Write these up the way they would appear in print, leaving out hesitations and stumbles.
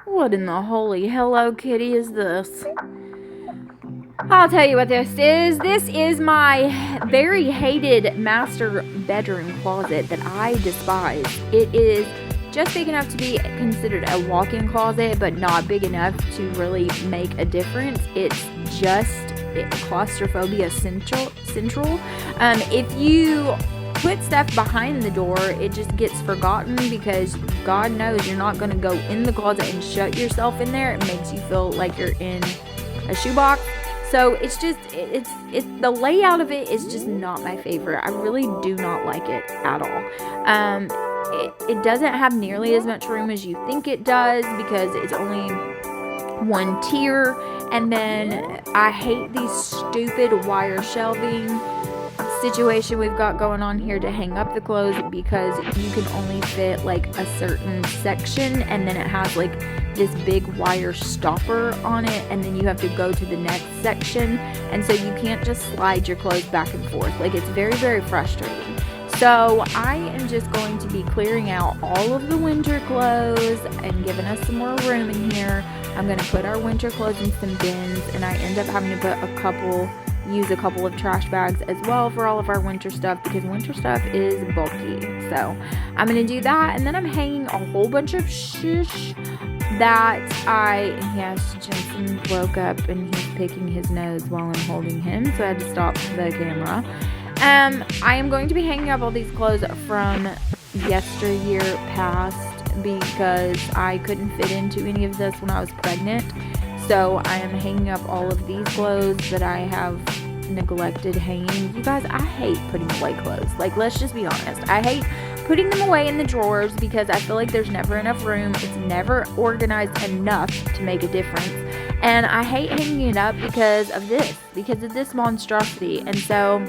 What in the holy Hello Kitty is this? I'll tell you what this is. This is my very hated master bedroom closet that I despise. It is just big enough to be considered a walk-in closet, but not big enough to really make a difference. It's just claustrophobia central. If you put stuff behind the door, it just gets forgotten because God knows you're not going to go in the closet and shut yourself in there. It makes you feel like you're in a shoebox. So it's just, it's the layout of it is just not my favorite. I really do not like it at all. It doesn't have nearly as much room as you think it does because it's only one tier. And then I hate these stupid wire shelving situation we've got going on here to hang up the clothes because you can only fit like a certain section, and then it has like this big wire stopper on it, and then you have to go to the next section, and so you can't just slide your clothes back and forth. Like, it's very, very frustrating. So I am just going to be clearing out all of the winter clothes and giving us some more room in here. I'm going to put our winter clothes in some bins, and I end up having to use a couple of trash bags as well for all of our winter stuff because winter stuff is bulky. So I'm going to do that, and then I'm hanging a whole bunch of shush that yes, Jensen woke up and he's picking his nose while I'm holding him, so I had to stop the camera. I am going to be hanging up all these clothes from yesteryear past because I couldn't fit into any of this when I was pregnant. So I am hanging up all of these clothes that I have neglected hanging. You guys, I hate putting away clothes. Like, let's just be honest. I hate putting them away in the drawers because I feel like there's never enough room. It's never organized enough to make a difference. And I hate hanging it up because of this monstrosity. And so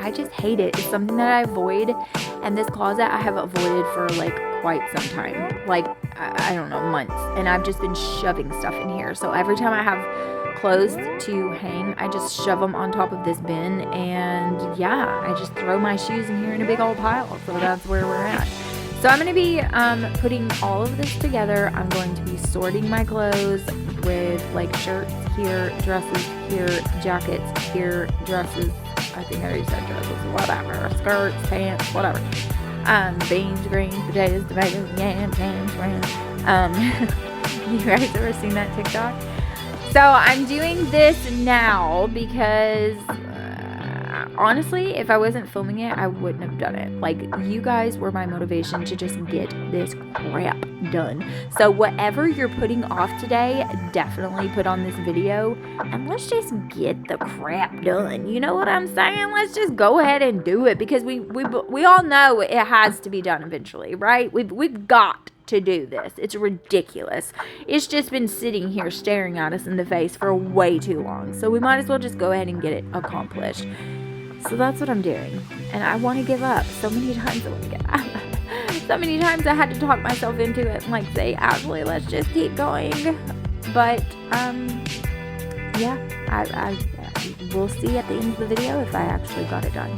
I just hate it. It's something that I avoid. And this closet I have avoided for like quite some time. Like, I don't know, months. And I've just been shoving stuff in here. So every time I have clothes to hang, I just shove them on top of this bin. And yeah, I just throw my shoes in here in a big old pile. So that's where we're at. So I'm going to be putting all of this together. I'm going to be sorting my clothes with like shirts here, dresses here, jackets here, dresses. I think I already said dresses, whatever, skirts, pants, whatever. Beans, greens, potatoes, tomatoes, yams, greens. You guys ever seen that TikTok? So I'm doing this now because honestly, if I wasn't filming it, I wouldn't have done it. Like, you guys were my motivation to just get this crap done. So whatever you're putting off today, definitely put on this video and let's just get the crap done. You know what I'm saying? Let's just go ahead and do it because we all know it has to be done eventually, right? We've got to do this. It's ridiculous. It's just been sitting here staring at us in the face for way too long. So we might as well just go ahead and get it accomplished. So that's what I'm doing. And I want to give up. So many times I want to give up. So many times I had to talk myself into it and like say, Ashley, let's just keep going. But yeah, I we'll see at the end of the video if I actually got it done.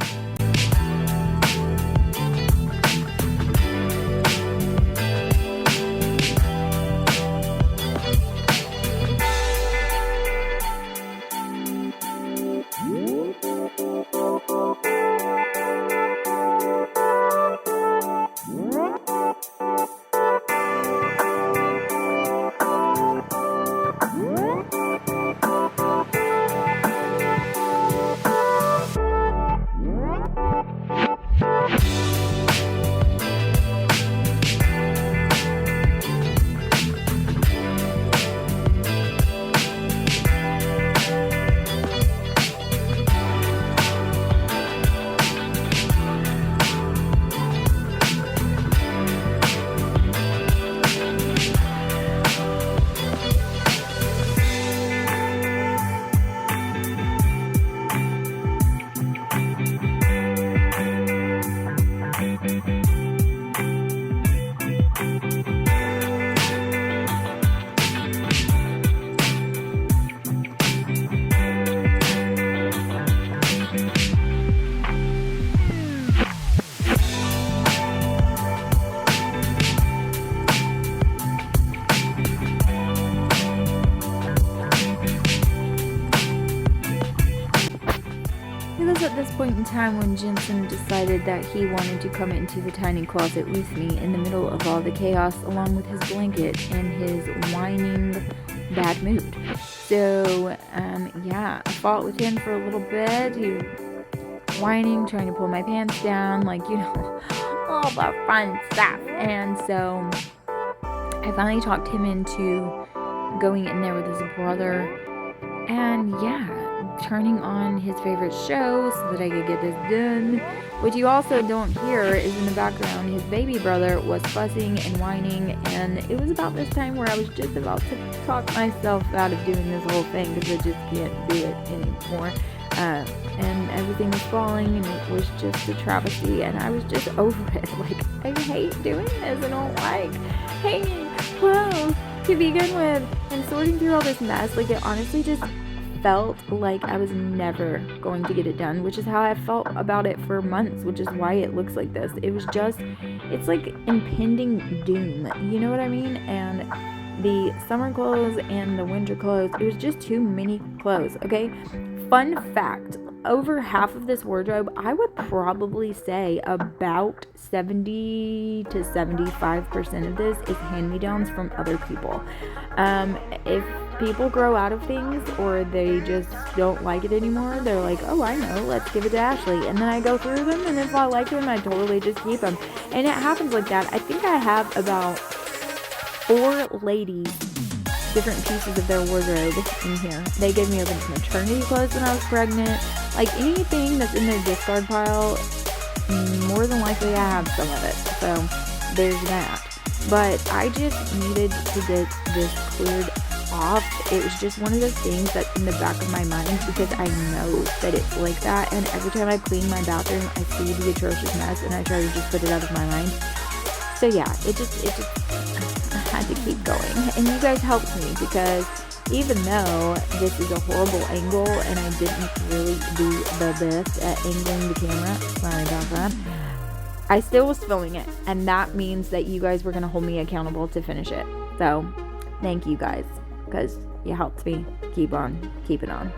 point in time when Jensen decided that he wanted to come into the tiny closet with me in the middle of all the chaos, along with his blanket and his whining bad mood. So, yeah, I fought with him for a little bit. He was whining, trying to pull my pants down, like, all the fun stuff. And so I finally talked him into going in there with his brother and, yeah, turning on his favorite show so that I could get this done. What you also don't hear is in the background, his baby brother was fussing and whining, and it was about this time where I was just about to talk myself out of doing this whole thing because I just can't do it anymore. And everything was falling, and it was just a travesty, and I was just over it. Like, I hate doing this. I don't like hanging clothes to begin with, and sorting through all this mess. Like, it honestly just felt like I was never going to get it done, which is how I felt about it for months, which is why it looks like this. It was just, it's like impending doom, you know what I mean? And the summer clothes and the winter clothes, it was just too many clothes, okay? Fun fact, over half of this wardrobe, I would probably say about 70 to 75% of this is hand-me-downs from other people. If people grow out of things or they just don't like it anymore, they're like, oh, I know, let's give it to Ashley. And then I go through them, and if I like them, I totally just keep them. And it happens like that. I think I have about 4 ladies, different pieces of their wardrobe in here. They gave me a bunch of maternity clothes when I was pregnant. Like, anything that's in their discard pile, more than likely I have some of it. So there's that. But I just needed to get this cleared off. It was just one of those things that's in the back of my mind because I know that it's like that, and every time I clean my bathroom I see the atrocious mess and I try to just put it out of my mind. So yeah, it just I had to keep going, and you guys helped me because even though this is a horrible angle and I didn't really do the best at angling the camera, sorry about that, I still was filming it, and that means that you guys were going to hold me accountable to finish it. So thank you guys, because you helped me keep on keeping on.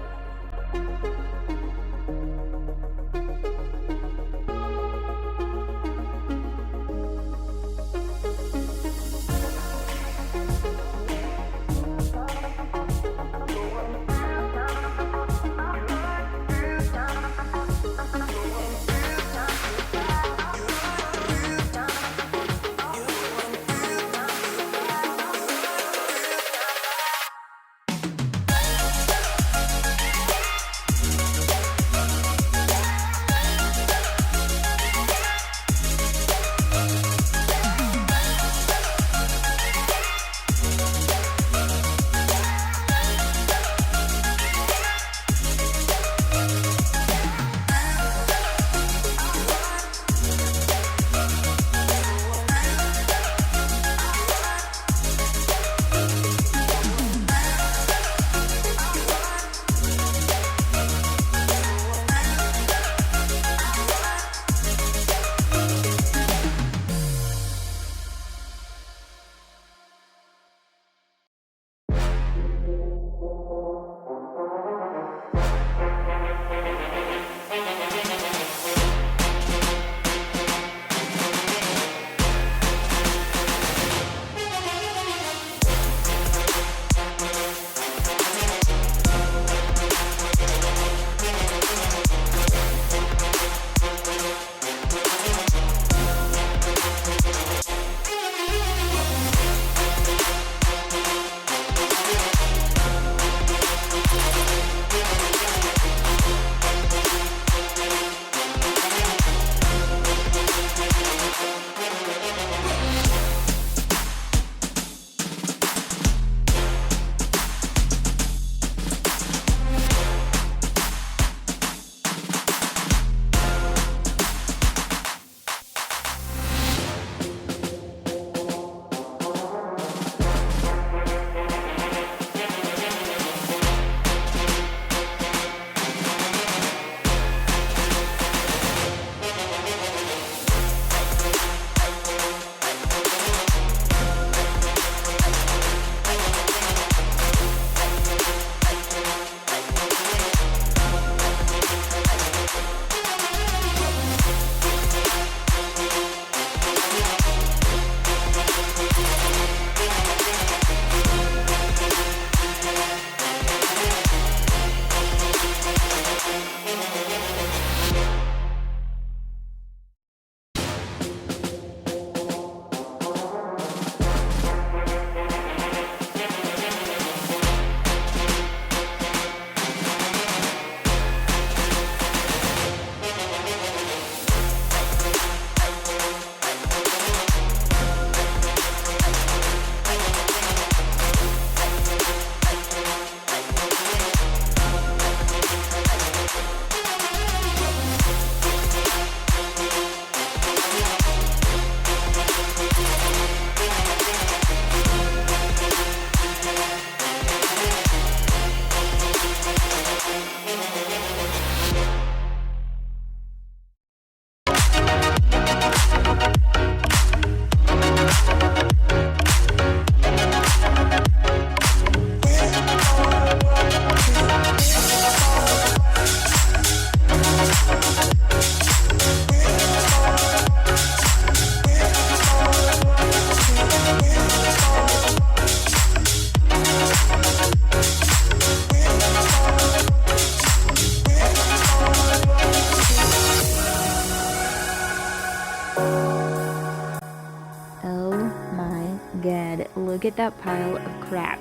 that pile of crap.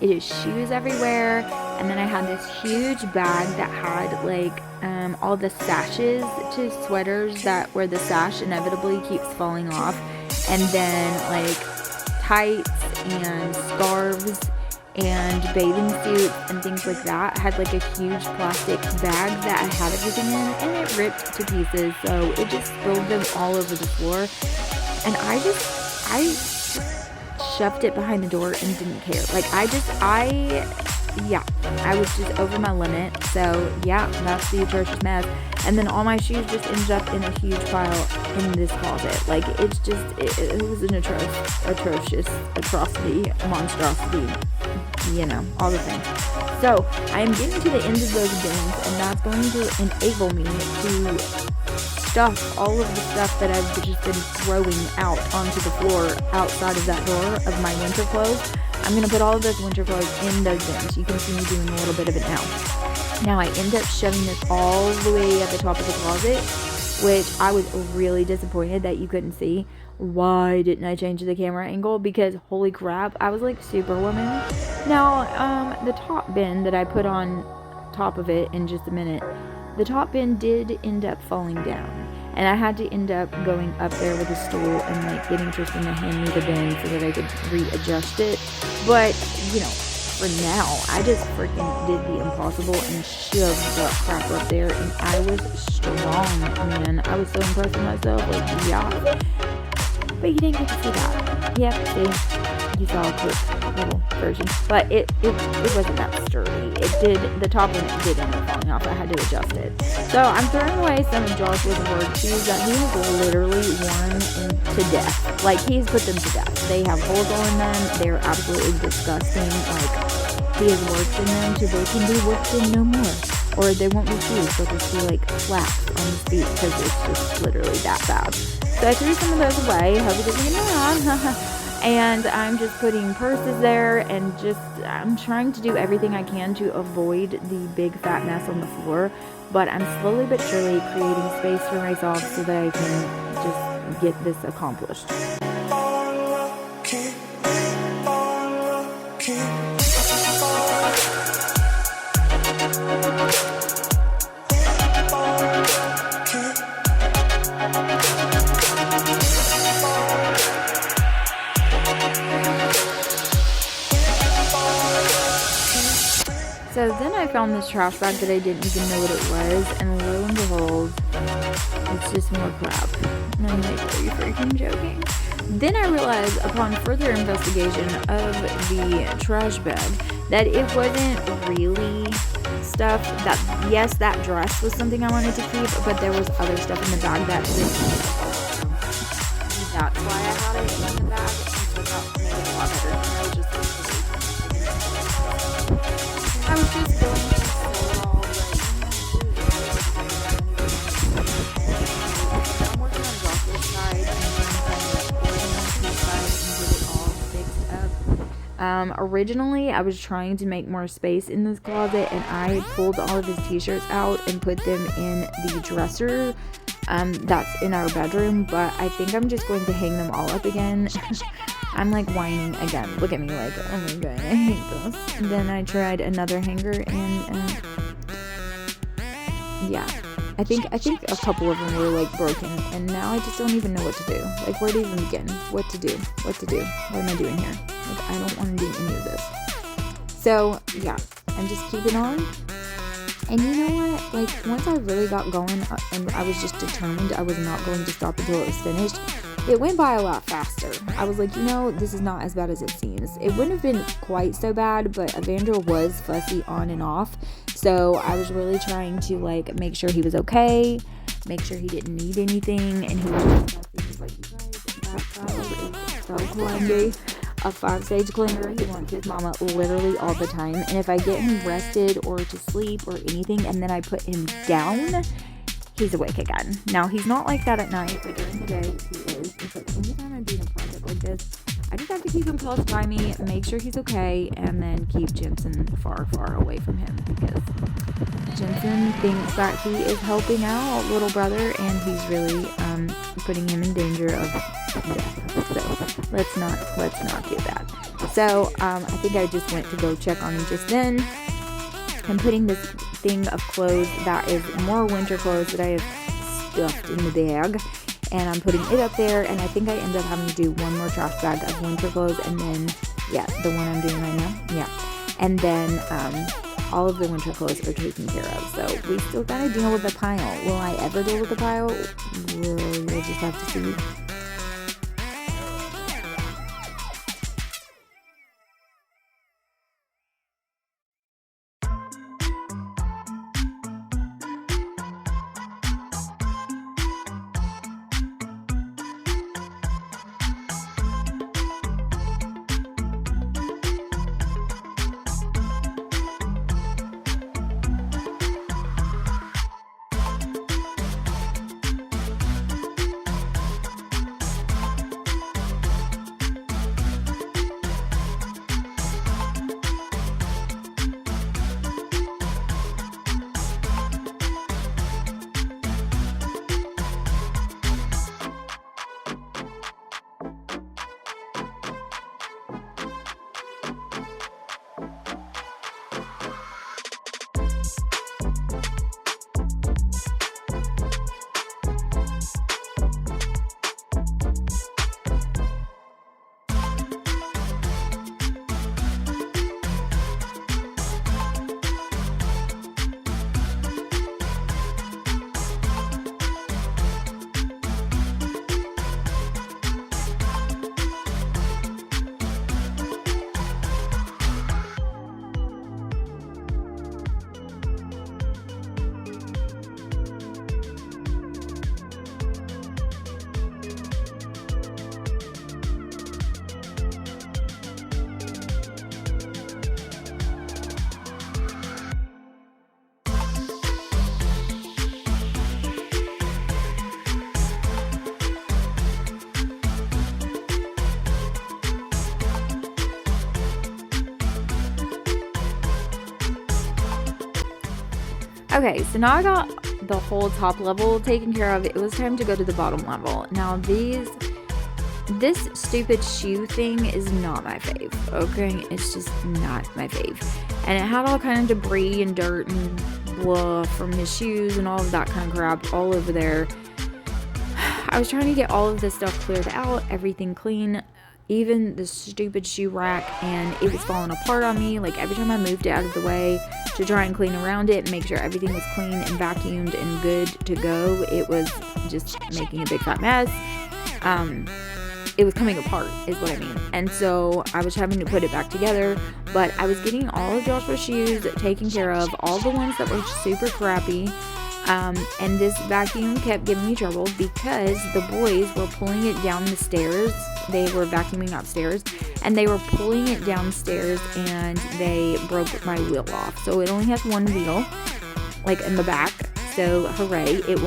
It is shoes everywhere, and then I had this huge bag that had like all the sashes to sweaters that where the sash inevitably keeps falling off, and then like tights and scarves and bathing suits and things like that. I had like a huge plastic bag that I had everything in, and it ripped to pieces, so it just spilled them all over the floor, and I shoved it behind the door and didn't care. Like I was just over my limit. So yeah, that's the atrocious mess. And then all my shoes just ended up in a huge pile in this closet. Like it's just, it was an atrocious atrocity, monstrosity, you know, all the things. So I am getting to the end of those bins, and that's going to enable me to stuff all of the stuff that I've just been throwing out onto the floor outside of that door of my winter clothes. I'm going to put all of those winter clothes in those bins. You can see me doing a little bit of it now. Now I end up shoving this all the way at the top of the closet, which I was really disappointed that you couldn't see. Why didn't I change the camera angle? Because holy crap, I was like Superwoman. Now, the top bin that I put on top of it in just a minute, the top bin did end up falling down, and I had to end up going up there with a stool and like getting Tristan to hand me the bin so that I could readjust it. But you know, for now, I just freaking did the impossible and shoved that crap up there, and I was strong, man. I was so impressed with myself. Like, yeah. But you didn't get to see that. Yep, see, you saw a quick little version, but it wasn't that sturdy. The top one did end up falling off. I had to adjust it. So I'm throwing away some of Joshua's work shoes that he has literally worn to death. Like, he's put them to death. They have holes all in them. They're absolutely disgusting. Like, he has worked in them till they can be worked in no more. Or they won't be shoes. They'll just be like flaps on his feet because it's just literally that bad. So I threw some of those away. Hope he doesn't get mad. And I'm just putting purses there, and I'm trying to do everything I can to avoid the big fat mess on the floor. But I'm slowly but surely creating space for myself so that I can just get this accomplished. So then I found this trash bag that I didn't even know what it was, and lo and behold, it's just more crap. And I'm like, are you freaking joking? Then I realized upon further investigation of the trash bag that it wasn't really stuff that, yes, that dress was something I wanted to keep, but there was other stuff in the bag that didn't. That's why I had it in the bag, and so that made it a lot better. I was just going so well, I'm working on Josh's side and his side and get it all fixed up. Originally, I was trying to make more space in this closet, and I pulled all of his t-shirts out and put them in the dresser that's in our bedroom, but I think I'm just going to hang them all up again. I'm like whining again. Look at me like, oh my god, I hate this. And then I tried another hanger, and yeah, I think a couple of them were like broken, and now I just don't even know what to do. Like, where to even begin? What to do? What am I doing here? Like, I don't want to do any of this. So yeah, I'm just keeping on. And you know what? Like, once I really got going, and I was just determined I was not going to stop until it was finished, it went by a lot faster. I was like, you know, this is not as bad as it seems. It wouldn't have been quite so bad, but Evander was fussy on and off. So I was really trying to, like, make sure he was okay, make sure he didn't need anything, and he was just fussy. He was like, you guys, that child is so clumsy. A 5-stage cleaner. He wants his mama literally all the time. And if I get him rested or to sleep or anything, and then I put him down, he's awake again. Now, he's not like that at night, but during the day, he is. It's like, anytime I'm doing a project like this, I just have to keep him close by me, make sure he's okay, and then keep Jensen far, far away from him, because Jensen thinks that he is helping out little brother, and he's really putting him in danger of death. So let's not do that. So I think I just went to go check on him just then. I'm putting this thing of clothes that is more winter clothes that I have stuffed in the bag, and I'm putting it up there, and I think I end up having to do one more trash bag of winter clothes, and then, yeah, the one I'm doing right now, yeah, and then all of the winter clothes are taken care of. So we still gotta deal with the pile. Will I ever deal with the pile? We'll just have to see. Okay, so now I got the whole top level taken care of. It was time to go to the bottom level. Now this stupid shoe thing is not my fave, okay? It's just not my fave. And it had all kind of debris and dirt and blah from his shoes and all of that kind of crap all over there. I was trying to get all of this stuff cleared out, everything clean, even the stupid shoe rack, and it was falling apart on me. Like, every time I moved it out of the way to try and clean around it and make sure everything was clean and vacuumed and good to go, it was just making a big fat mess. It was coming apart is what I mean. And so I was having to put it back together, but I was getting all of Joshua's shoes taken care of, all the ones that were super crappy. And this vacuum kept giving me trouble because the boys were pulling it down the stairs. They were vacuuming upstairs, and they were pulling it downstairs, and they broke my wheel off. So it only has one wheel, like in the back. So hooray, it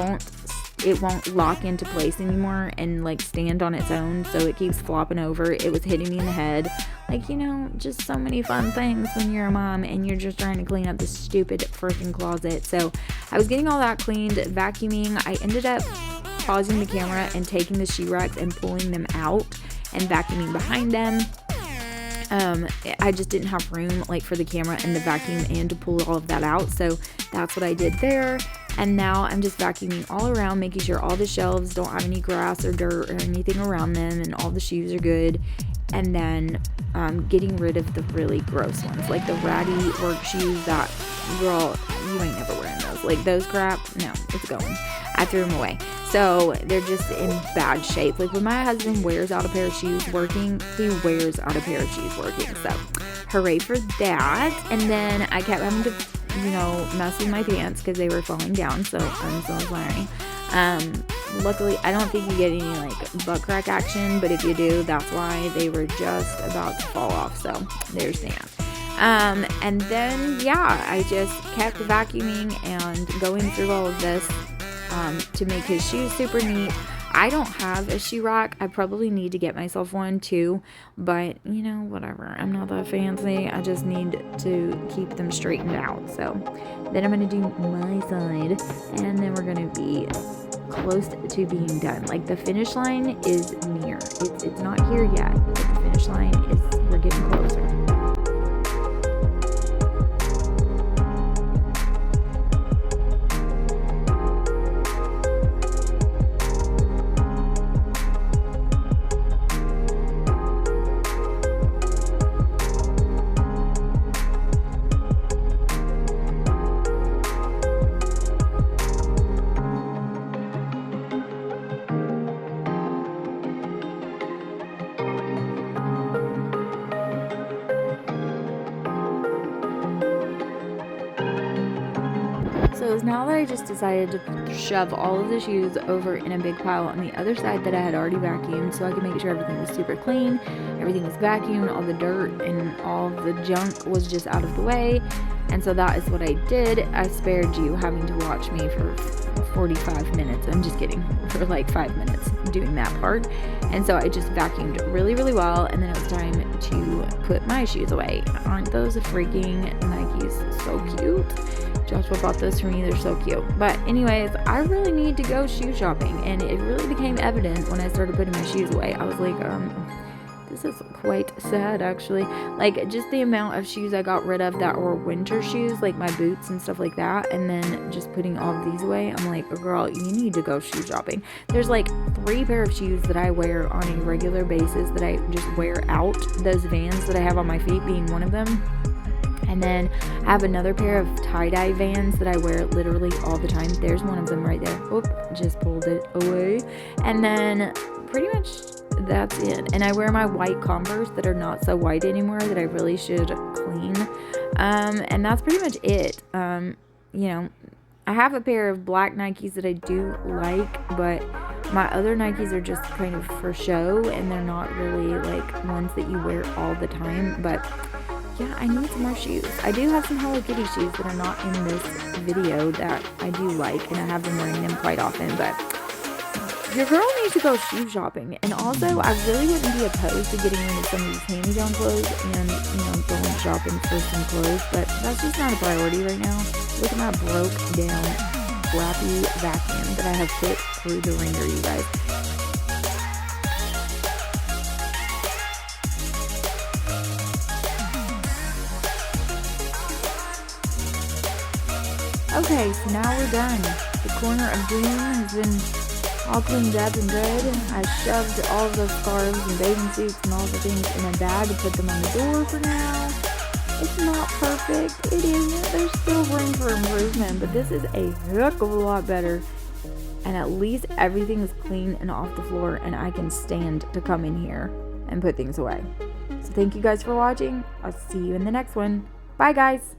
won't lock into place anymore and like stand on its own, so it keeps flopping over. It was hitting me in the head. Like, just so many fun things when you're a mom and you're just trying to clean up this stupid freaking closet. So I was getting all that cleaned, vacuuming. I ended up pausing the camera and taking the shoe racks and pulling them out and vacuuming behind them. I just didn't have room like for the camera and the vacuum and to pull all of that out, so that's what I did there. And now I'm just vacuuming all around, making sure all the shelves don't have any grass or dirt or anything around them, and all the shoes are good. And then getting rid of the really gross ones, like the ratty work shoes that, girl, you ain't never wearing those. Like those crap, no, it's going. I threw them away. So they're just in bad shape. Like when my husband wears out a pair of shoes working, he wears out a pair of shoes working. So hooray for that. And then I kept having to, mess with my pants because they were falling down. So I'm so sorry. Luckily, I don't think you get any like butt crack action, but if you do, that's why they were just about to fall off. So there's that. And then, yeah, I just kept vacuuming and going through all of this to make his shoes super neat. I don't have a shoe rack. I probably need to get myself one too, but whatever. I'm not that fancy. I just need to keep them straightened out. So then I'm going to do my side, and then we're going to be close to being done. Like the finish line is near. It's not here yet, but the finish line is we're getting closer. So now that I just decided to shove all of the shoes over in a big pile on the other side that I had already vacuumed, so I could make sure everything was super clean, everything was vacuumed, all the dirt and all the junk was just out of the way. And so that is what I did. I spared you having to watch me for 45 minutes. I'm just kidding, for like 5 minutes doing that part. And so I just vacuumed really, really well, and then it was time to put my shoes away. Aren't those freaking Nikes so cute? Joshua bought those for me. They're so cute. But anyways, I really need to go shoe shopping, and it really became evident when I started putting my shoes away. I was like, this is quite sad, actually. Like, just the amount of shoes I got rid of that were winter shoes, like my boots and stuff like that, and then just putting all of these away. I'm like, girl, you need to go shoe shopping. There's like 3 pair of shoes that I wear on a regular basis that I just wear out. Those Vans that I have on my feet being one of them. And then I have another pair of tie-dye Vans that I wear literally all the time. There's one of them right there. Oop, just pulled it away. And then pretty much that's it. And I wear my white Converse that are not so white anymore that I really should clean. And that's pretty much it. You know, I have a pair of black Nikes that I do like, but my other Nikes are just kind of for show, and they're not really like ones that you wear all the time. But yeah, I need some more shoes. I do have some Hello Kitty shoes that are not in this video that I do like, and I have been wearing them quite often, but your girl needs to go shoe shopping. And also, I really wouldn't be opposed to getting rid of some of these hand-me-down clothes and, you know, going shopping for some clothes, but that's just not a priority right now. Look at my broke down, crappy vacuum that I have put through the ringer, you guys. Okay, so now we're done. The corner of doom has been all cleaned up and good. I shoved all of those scarves and bathing suits and all the things in a bag and put them on the door for now. It's not perfect. It isn't. There's still room for improvement, but this is a heck of a lot better. And at least everything is clean and off the floor, and I can stand to come in here and put things away. So thank you guys for watching. I'll see you in the next one. Bye, guys.